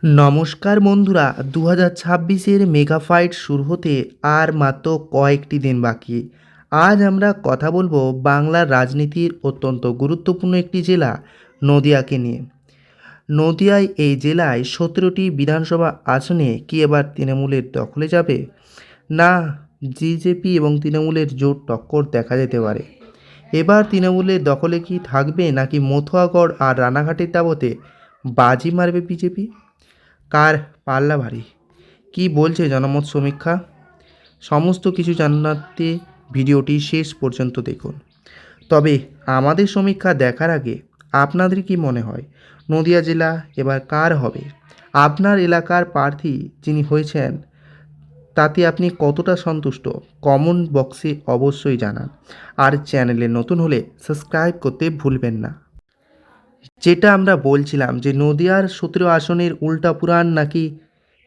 নমস্কার বন্ধুরা, 2026-এর mega fight শুরু হতে আর মাত্র কয়েকটি দিন বাকি। আজ আমরা কথা বলবো বাংলার রাজনীতির অত্যন্ত গুরুত্বপূর্ণ একটি জেলা নদিয়াকে নিয়ে। নদিয়ায় এই জেলায় 17টি বিধানসভা আসনে কি এবার তৃণমূলের দখলে যাবে, না বিজেপি এবং তৃণমূলের জোট টক্কর দেখা যেতে পারে। এবার তৃণমূলের দখলে কি থাকবে, নাকি মথুয়াগড় আর রানাঘাটের দাবতে বাজি মারবে বিজেপি? কার পাল্লা ভারী, কী বলছে জনমত সমীক্ষা? সমস্ত কিছু জানাতে ভিডিওটি শেষ পর্যন্ত দেখুন। তবে আমাদের সমীক্ষা দেখার আগে আপনাদের কি মনে হয় নদিয়া জেলা এবার কার হবে? আপনার এলাকার প্রার্থী যিনি হয়েছেন তাতে আপনি কতটা সন্তুষ্ট? কমেন্ট বক্সে অবশ্যই জানান। আর চ্যানেলে নতুন হলে সাবস্ক্রাইব করতে ভুলবেন না। যেটা আমরা বলছিলাম যে নদিয়ার 17 আসনের উল্টা পুরাণ, নাকি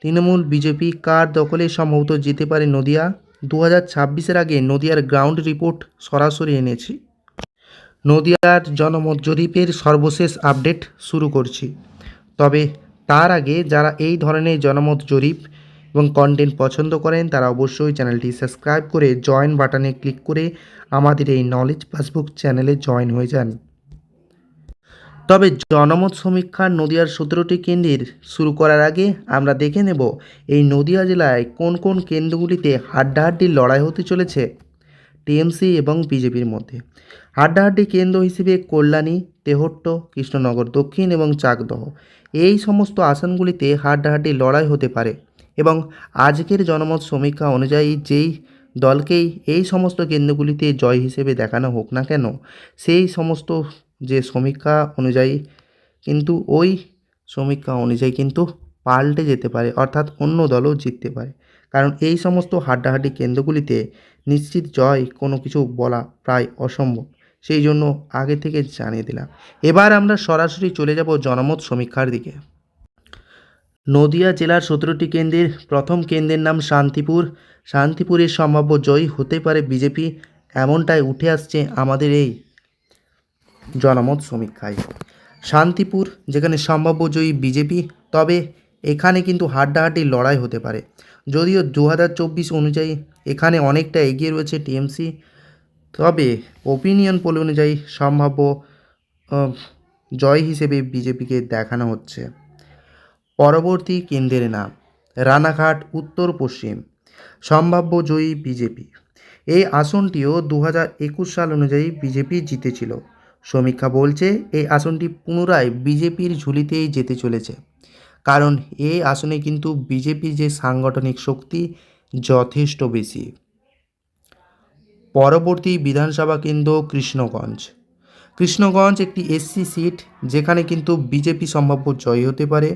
তৃণমূল বিজেপি কার দখলে সম্ভবত যেতে পারে নদিয়া। 2026-এর আগে নদিয়ার গ্রাউন্ড রিপোর্ট সরাসরি এনেছি। নদিয়ার জনমত জরিপের সর্বশেষ আপডেট শুরু করছি। তবে তার আগে যারা এই ধরনের জনমত জরিপ এবং কন্টেন্ট পছন্দ করেন তারা অবশ্যই চ্যানেলটি সাবস্ক্রাইব করে জয়েন বাটনে ক্লিক করে আমাদের এই নলেজ পাসবুক চ্যানেলে জয়েন হয়ে যান। তবে জনমত সমীক্ষার নদিয়ার 17টি কেন্দ্রের শুরু করার আগে আমরা দেখে নেব এই নদিয়া জেলায় কোন কোন কেন্দ্রগুলিতে হাড্ডাহাড্ডি লড়াই হতে চলেছে টিএমসি এবং বিজেপির মধ্যে। হাড্ডাহাড্ডি কেন্দ্র হিসেবে কল্যাণী, তেহট্ট, কৃষ্ণনগর দক্ষিণ এবং চাকদহ, এই সমস্ত আসনগুলিতে হাড্ডাহাড্ডি লড়াই হতে পারে। এবং আজকের জনমত সমীক্ষা অনুযায়ী যেই দলকেই এই সমস্ত কেন্দ্রগুলিতে জয় হিসেবে দেখানো হোক না কেন, সেই সমস্ত যে সমীক্ষা অনুযায়ী কিন্তু ওই সমীক্ষা অনুযায়ী কিন্তু পাল্টে যেতে পারে, অর্থাৎ অন্য দলও জিততে পারে। কারণ এই সমস্ত হাড্ডাহাড্ডি কেন্দ্রগুলিতে নিশ্চিত জয় কোনো কিছু বলা প্রায় অসম্ভব, সেই জন্য আগে থেকে জানিয়ে দিলাম। এবার আমরা সরাসরি চলে যাব জনমত সমীক্ষার দিকে। নদিয়া জেলার 17টি কেন্দ্রের প্রথম কেন্দ্রের নাম শান্তিপুর। শান্তিপুরের সম্ভাব্য জয়ী হতে পারে বিজেপি, এমনটাই উঠে আসছে আমাদের এই জনমত সমীক্ষায়। শান্তিপুর যেখানে সম্ভাব্য জয়ী বিজেপি, তবে এখানে কিন্তু হাড্ডাহাড্ডি লড়াই হতে পারে। যদিও 2024 অনুযায়ী এখানে অনেকটা এগিয়ে রয়েছে টিএমসি, তবে ওপিনিয়ন পোল অনুযায়ী সম্ভাব্য জয় হিসেবে বিজেপিকে দেখানো হচ্ছে। পরবর্তী কেন্দ্রের নাম রানাঘাট উত্তর পশ্চিম। সম্ভাব্য জয়ী বিজেপি। এই আসনটিও 2021 সাল অনুযায়ী বিজেপি জিতেছিল। সমীক্ষা বলছে এই আসনটি পুনরায় বিজেপির ঝুলিতেই যেতে চলেছে, কারণ এই আসনে কিন্তু বিজেপির যে সাংগঠনিক শক্তি যথেষ্ট বেশি। পরবর্তী বিধানসভা কেন্দ্র কৃষ্ণগঞ্জ। কৃষ্ণগঞ্জ একটি এসসি সিট, যেখানে কিন্তু বিজেপি সম্ভাব্য জয় হতে পারে।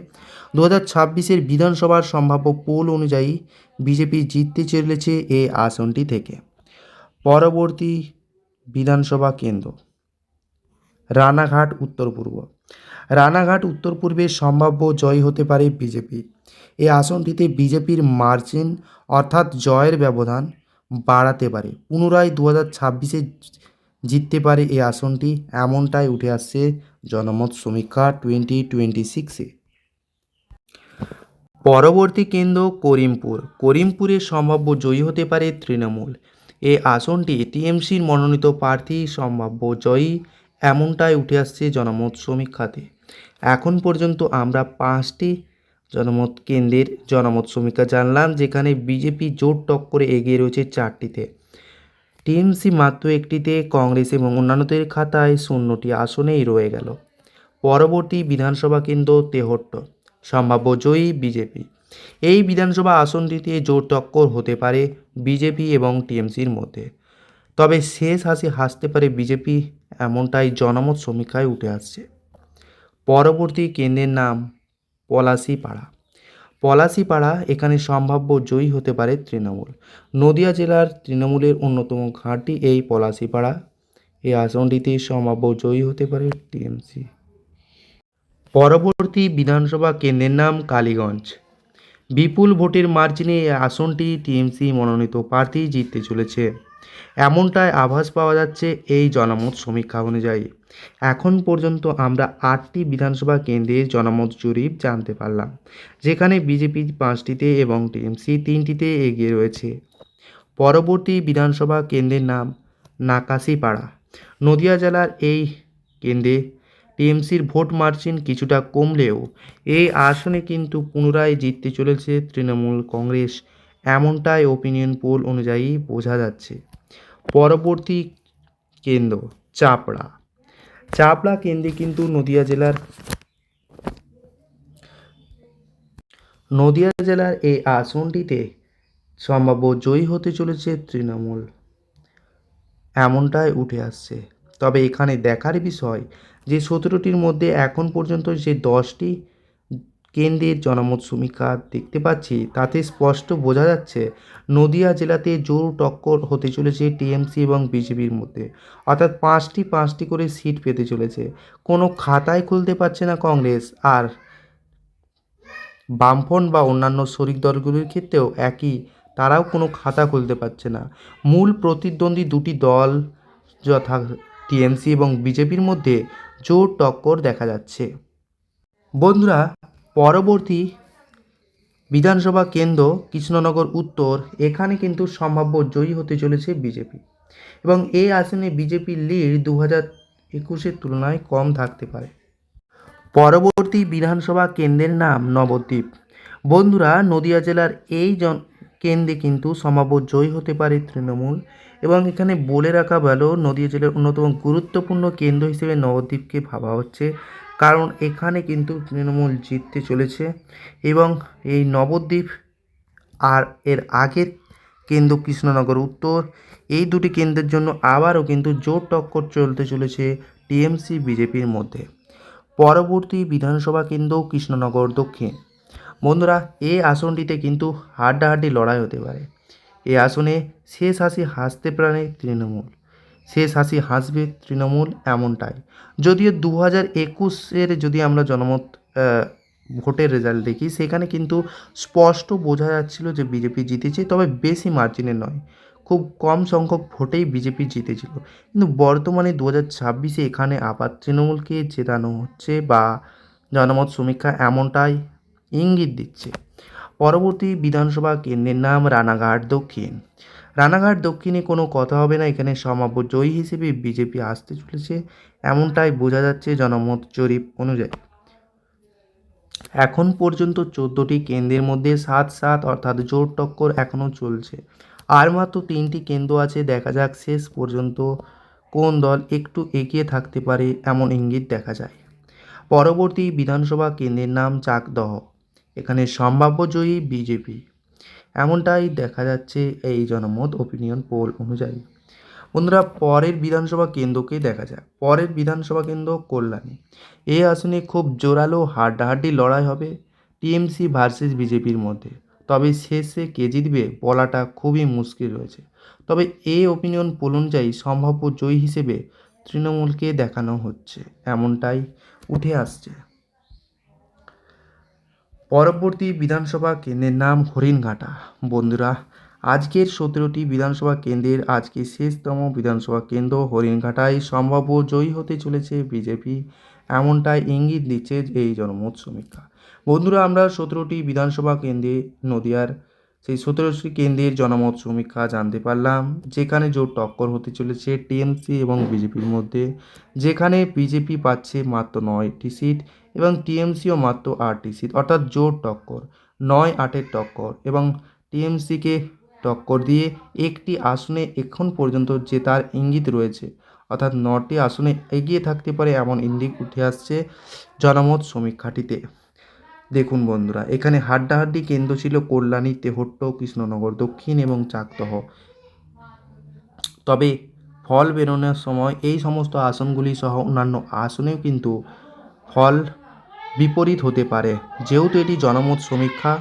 2026-এর বিধানসভার সম্ভাব্য পোল অনুযায়ী বিজেপি জিততে চলেছে এই আসনটি থেকে। পরবর্তী বিধানসভা কেন্দ্র রানাঘাট উত্তর পূর্ব। রানাঘাট উত্তর পূর্বের সম্ভাব্য জয় হতে পারে বিজেপি। এই আসনটিতে বিজেপির মার্জিন অর্থাৎ জয়ের ব্যবধান বাড়াতে পারে, পুনরায় 2026-এ জিততে পারে এই আসনটি, এমনটাই উঠে আসছে জনমত সমীক্ষা 2026-এ। পরবর্তী কেন্দ্র করিমপুর। করিমপুরের সম্ভাব্য জয়ী হতে পারে তৃণমূল। এই আসনটি টিএমসির মনোনীত প্রার্থী সম্ভাব্য জয়ী, এমনটাই উঠে আসছে জনমত সমীক্ষাতে। এখন পর্যন্ত আমরা 5টি জনমত কেন্দ্রের জনমত সমীক্ষা জানলাম, যেখানে বিজেপি জোট টক্করে এগিয়ে রয়েছে 4টিতে, টিএমসি মাত্র 1টিতে, কংগ্রেস এবং অন্যান্যদের খাতায় 0টি আসনেই রয়ে গেল। পরবর্তী বিধানসভা কেন্দ্র তেহট্ট। সম্ভাব্য জয়ী বিজেপি। এই বিধানসভা আসনটিতে জোট টক্কর হতে পারে বিজেপি এবং টিএমসির মধ্যে, তবে শেষ হাসি হাসতে পারে বিজেপি, এমনটাই জনমত সমীক্ষায় উঠে আসছে। পরবর্তী কেন্দ্রের নাম পলাশীপাড়া। পলাশীপাড়া এখানে সম্ভাব্য জয়ী হতে পারে তৃণমূল। নদিয়া জেলার তৃণমূলের অন্যতম ঘাঁটি এই পলাশীপাড়া। এই আসনটিতে সম্ভাব্য জয়ী হতে পারে টিএমসি। পরবর্তী বিধানসভা কেন্দ্রের নাম কালীগঞ্জ। বিপুল ভোটের মার্জিনে এই আসনটি টিএমসি মনোনীত প্রার্থী জিততে চলেছে, এমনটাই আভাস পাওয়া যাচ্ছে এই জনমত সমীক্ষা অনুযায়ী। এখন পর্যন্ত আমরা 8টি বিধানসভা কেন্দ্রের জনমত জরিপ জানতে পারলাম, যেখানে বিজেপি 5টিতে এবং টিএমসি 3টিতে এগিয়ে রয়েছে। পরবর্তী বিধানসভা কেন্দ্রের নাম নাকাশিপাড়া। নদিয়া জেলার এই কেন্দ্রে টিএমসির ভোট মার্জিন কিছুটা কমলেও এই আসনে কিন্তু পুনরায় জিততে চলেছে তৃণমূল কংগ্রেস, এমনটাই ওপিনিয়ন পোল অনুযায়ী বোঝা যাচ্ছে। পরবর্তী কেন্দ্র চাপড়া। চাপড়া কেন্দ্রে কিন্তু নদিয়া জেলার এই আসনটিতে সম্ভাব্য জয়ী হতে চলেছে তৃণমূল, এমনটাই উঠে আসছে। তবে এখানে দেখার বিষয় যে 17টির মধ্যে এখন পর্যন্ত যে 10টি কেন্দ্রের জনমত সমীক্ষা দেখতে পাচ্ছি, তাতে স্পষ্ট বোঝা যাচ্ছে নদিয়া জেলাতে জোর টক্কর হতে চলেছে টিএমসি এবং বিজেপির মধ্যে, অর্থাৎ 5টি করে সিট পেতে চলেছে। কোনো খাতায় খুলতে পারছে না কংগ্রেস, আর বামফ্রন্ট বা অন্যান্য শরিক দলগুলির ক্ষেত্রেও একই, তারাও কোনো খাতা খুলতে পারছে না। মূল প্রতিদ্বন্দ্বী দুটি দল যথা টিএমসি এবং বিজেপির মধ্যে জোর টক্কর দেখা যাচ্ছে। বন্ধুরা, পরবর্তী বিধানসভা কেন্দ্র কৃষ্ণনগর উত্তর, এখানে কিন্তু সম্ভাব্য জয়ী হতে চলেছে বিজেপি, এবং এই আসনে বিজেপির লিড 2021-এর তুলনায় কম থাকতে পারে। পরবর্তী বিধানসভা কেন্দ্রের নাম নবদ্বীপ। বন্ধুরা, নদিয়া জেলার এই কেন্দ্রে কিন্তু সম্ভাব্য জয়ী হতে পারে তৃণমূল, এবং এখানে বলে রাখা ভালো, নদিয়া জেলার অন্যতম গুরুত্বপূর্ণ কেন্দ্র হিসেবে নবদ্বীপকে ভাবা হচ্ছে, কারণ এখানে কিন্তু তৃণমূল জিততে চলেছে। এবং এই নবদ্বীপ আর এর আগের কেন্দ্র কৃষ্ণনগর উত্তর, এই দুটি কেন্দ্রের জন্য আবারও কিন্তু জোর টক্কর চলতে চলেছে টিএমসি বিজেপির মধ্যে। পরবর্তী বিধানসভা কেন্দ্র কৃষ্ণনগর দক্ষিণ। বন্ধুরা, এই আসনটিতে কিন্তু হাড্ডাহাড্ডি লড়াই হতে পারে। এই আসনে শেষ হাসি হাসতে প্রাণে তৃণমূল, শেষ হাসি হাসবে তৃণমূল, এমনটাই। যদিও 2021-এর যদি আমরা জনমত ভোটের রেজাল্ট দেখি, সেখানে কিন্তু স্পষ্ট বোঝা যাচ্ছিল যে বিজেপি জিতেছে, তবে বেশি মার্জিনে নয়, খুব কম সংখ্যক ভোটেই বিজেপি জিতেছিল। কিন্তু বর্তমানে 2026-এ এখানে আবার তৃণমূলকে জেতানো হচ্ছে, বা জনমত সমীক্ষা এমনটাই ইঙ্গিত দিচ্ছে। পরবর্তী বিধানসভা কেন্দ্রের নাম রানাঘাট দক্ষিণ। রানাঘাট দক্ষিণে কোনো কথা হবে না, এখানে সম্ভাব্য জয়ী হিসেবে বিজেপি আসতে চলেছে, এমনটাই বোঝা যাচ্ছে জনমত জরিপ অনুযায়ী। এখন পর্যন্ত 14টি কেন্দ্রের মধ্যে 7-7 অর্থাৎ জোর টক্কর এখনও চলছে। আর মাত্র 3টি কেন্দ্র আছে, দেখা যাক শেষ পর্যন্ত কোন দল একটু এগিয়ে থাকতে পারে, এমন ইঙ্গিত দেখা যায়। পরবর্তী বিধানসভা কেন্দ্রের নাম চাকদহ। এখানে সম্ভাব্য জয়ী বিজেপি, এমনটাই দেখা যাচ্ছে এই জনমত ওপিনিয়ন পোল অনুযায়ী। বন্ধুরা, পরের বিধানসভা কেন্দ্রকে দেখা যাক। পরের বিধানসভা কেন্দ্র কল্যাণী। এই আসনে খুব জোরালো হাড্ডাহাড্ডি লড়াই হবে টিএমসি ভার্সেস বিজেপির মধ্যে, তবে শেষে কে জিতবে বলাটা খুবই মুশকিল রয়েছে। তবে এই ওপিনিয়ন পোল অনুযায়ী সম্ভাব্য জয়ী হিসেবে তৃণমূলকে দেখানো হচ্ছে, এমনটাই উঠে আসছে। পরবর্তী বিধানসভা কেন্দ্রের নাম হরিণঘাটা। বন্ধুরা, আজকের 17টি বিধানসভা কেন্দ্রের আজকে শেষতম বিধানসভা কেন্দ্র হরিণঘাটায় সম্ভাব্য জয়ী হতে চলেছে বিজেপি, এমনটাই ইঙ্গিত দিচ্ছে এই জনমত সমীক্ষা। বন্ধুরা, আমরা 17টি বিধানসভা কেন্দ্রে নদিয়ার সেই 17টি কেন্দ্রের জনমত সমীক্ষা জানতে পারলাম, যেখানে জোর টক্কর হতে চলেছে টিএমসি এবং বিজেপির মধ্যে, যেখানে বিজেপি পাচ্ছে মাত্র 9টি সিট এবং টিএমসিও মাত্র 8টি সিট, অর্থাৎ জোর টক্কর, 9-8-এর টক্কর, এবং টিএমসিকে টক্কর দিয়ে একটি আসনে এখন পর্যন্ত জেতার ইঙ্গিত রয়েছে, অর্থাৎ 9টি আসনে এগিয়ে থাকতে পারে, এমন ইঙ্গিত উঠে আসছে জনমত সমীক্ষাটিতে। দেখুন বন্ধুরা, এখানে হাড্ডাহাড্ডি কেন্দ্র ছিল কল্যাণী, তেহট্ট, কৃষ্ণনগর দক্ষিণ এবং চাকদহ। তবে ফল বেরোনোর সময় এই সমস্ত আসনগুলি সহ অন্যান্য আসনেও কিন্তু ফল বিপরীত হতে পারে, যেহেতু এটি জনমত সমীক্ষা,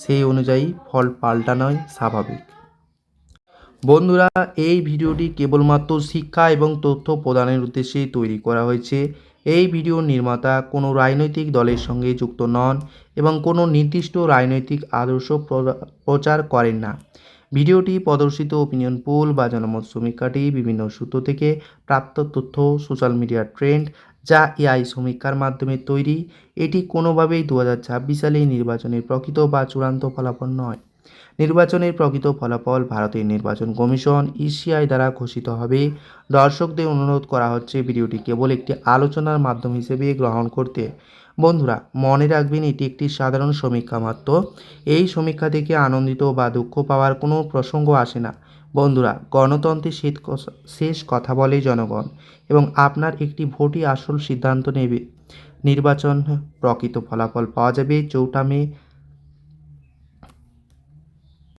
সেই অনুযায়ী ফল পাল্টানোই স্বাভাবিক। বন্ধুরা, এই ভিডিওটি কেবলমাত্র শিক্ষা এবং তথ্য প্রদানের উদ্দেশ্যে তৈরি করা হয়েছে। এই ভিডিওর নির্মাতা কোনো রাজনৈতিক দলের সঙ্গে যুক্ত নন এবং কোনো নির্দিষ্ট রাজনৈতিক আদর্শ প্রচার করেন না। ভিডিওটি প্রদর্শিত ওপিনিয়ন পোল বা জনমত সমীক্ষাটি বিভিন্ন সূত্র থেকে প্রাপ্ত তথ্য, সোশ্যাল মিডিয়ার ট্রেন্ড যা এআই সমীক্ষার মাধ্যমে তৈরি। এটি কোনোভাবেই 2026 সালে নির্বাচনের প্রকৃত বা চূড়ান্ত ফলাফল নয়। নির্বাচনের প্রকৃত ফলাফল ভারতের নির্বাচন কমিশন ইসিআই দ্বারা ঘোষিত হবে। দর্শকদের অনুরোধ করা হচ্ছে ভিডিওটি কেবল একটি আলোচনার মাধ্যম হিসেবে গ্রহণ করতে। বন্ধুরা, মনে রাখবেন এটি একটি সাধারণ সমীক্ষা মাত্র। এই সমীক্ষা থেকে আনন্দিত বা দুঃখ পাওয়ার কোনো প্রসঙ্গ আসে না। বন্ধুরা, গণতন্ত্রের শেষ কথা বলে জনগণ এবং আপনার একটি ভোটই আসল সিদ্ধান্ত নেবে। নির্বাচন প্রকৃত ফলাফল পাওয়া যাবে 4 মে